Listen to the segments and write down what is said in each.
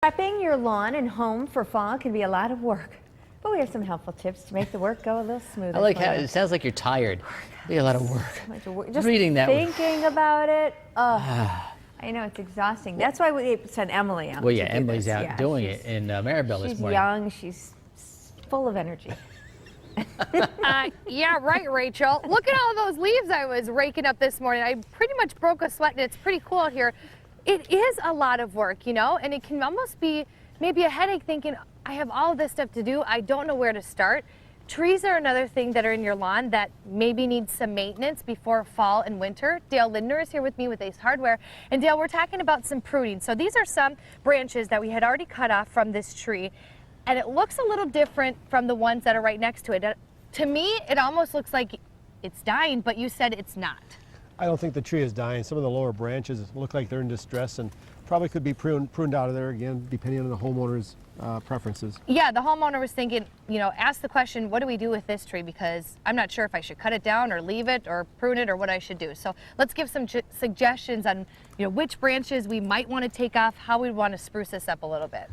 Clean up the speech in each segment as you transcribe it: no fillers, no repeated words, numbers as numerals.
Prepping your lawn and home for fall can be a lot of work, but we have some helpful tips to make the work go a little smoother. I like how it sounds like you're tired. Be a lot of work. Just reading that. Thinking about it. I know it's exhausting. That's why we sent Emily out. Well, yeah, to do Emily's this. out doing it in Maribel this She's morning. young. She's full of energy. Yeah, right, Rachel. Look at all those leaves I was raking up this morning. I pretty much broke a sweat, and it's pretty cool out here. It is a lot of work, you know, and it can almost be maybe a headache thinking, I have all this stuff to do. I don't know where to start. Trees are another thing that are in your lawn that maybe needs some maintenance before fall and winter. Dale Lindner is here with me with Ace Hardware. And Dale, we're talking about some pruning. So these are some branches that we had already cut off from this tree. And it looks a little different from the ones that are right next to it. To me, it almost looks like it's dying, but you said it's not. I don't think the tree is dying. Some of the lower branches look like they're in distress and probably could be pruned out of there again, depending on the homeowner's preferences. Yeah, the homeowner was thinking, you know, ask the question, what do we do with this tree? Because I'm not sure if I should cut it down or leave it or prune it or what I should do. So let's give some suggestions on, you know, which branches we might want to take off, how we want to spruce this up a little bit.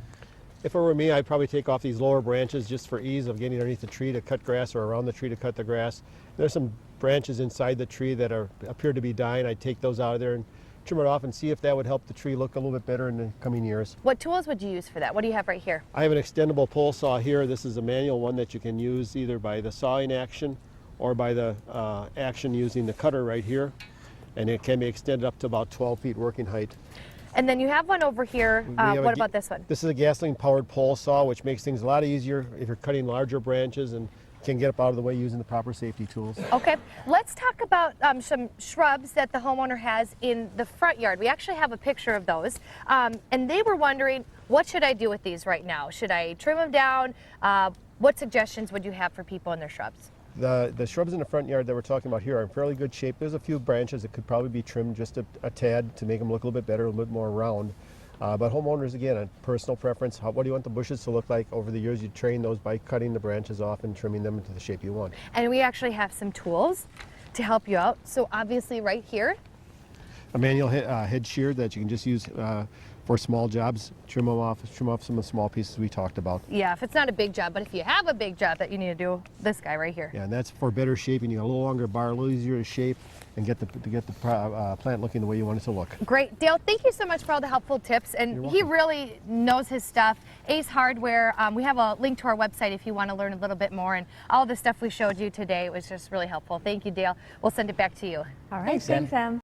If it were me, I'd probably take off these lower branches just for ease of getting underneath the tree to cut grass or around the tree to cut the grass. There's some branches inside the tree that appear to be dying. I'd take those out of there and trim it off and see if that would help the tree look a little bit better in the coming years. What tools would you use for that? What do you have right here? I have an extendable pole saw here. This is a manual one that you can use either by the sawing action or by the action using the cutter right here. And it can be extended up to about 12 feet working height. And then you have one over here. What about this one? This is a gasoline-powered pole saw, which makes things a lot easier if you're cutting larger branches and can get up out of the way using the proper safety tools. Okay, let's talk about some shrubs that the homeowner has in the front yard. We actually have a picture of those. And they were wondering, what should I do with these right now? Should I trim them down? What suggestions would you have for people in their shrubs? The shrubs in the front yard that we're talking about here are in fairly good shape. There's a few branches that could probably be trimmed just a tad to make them look a little bit better, a little bit more round. But homeowners, again, a personal preference. What do you want the bushes to look like? Over the years, you train those by cutting the branches off and trimming them into the shape you want. And we actually have some tools to help you out. So obviously right here. A manual head shear that you can just use for small jobs. Trim off some of the small pieces we talked about. Yeah, if it's not a big job, but if you have a big job that you need to do, this guy right here. Yeah, and that's for better shaping. You got a little longer bar, a little easier to shape, and get the plant looking the way you want it to look. Great. Dale, thank you so much for all the helpful tips. And he really knows his stuff. Ace Hardware, we have a link to our website if you want to learn a little bit more. And all the stuff we showed you today was just really helpful. Thank you, Dale. We'll send it back to you. All right, thanks, Em.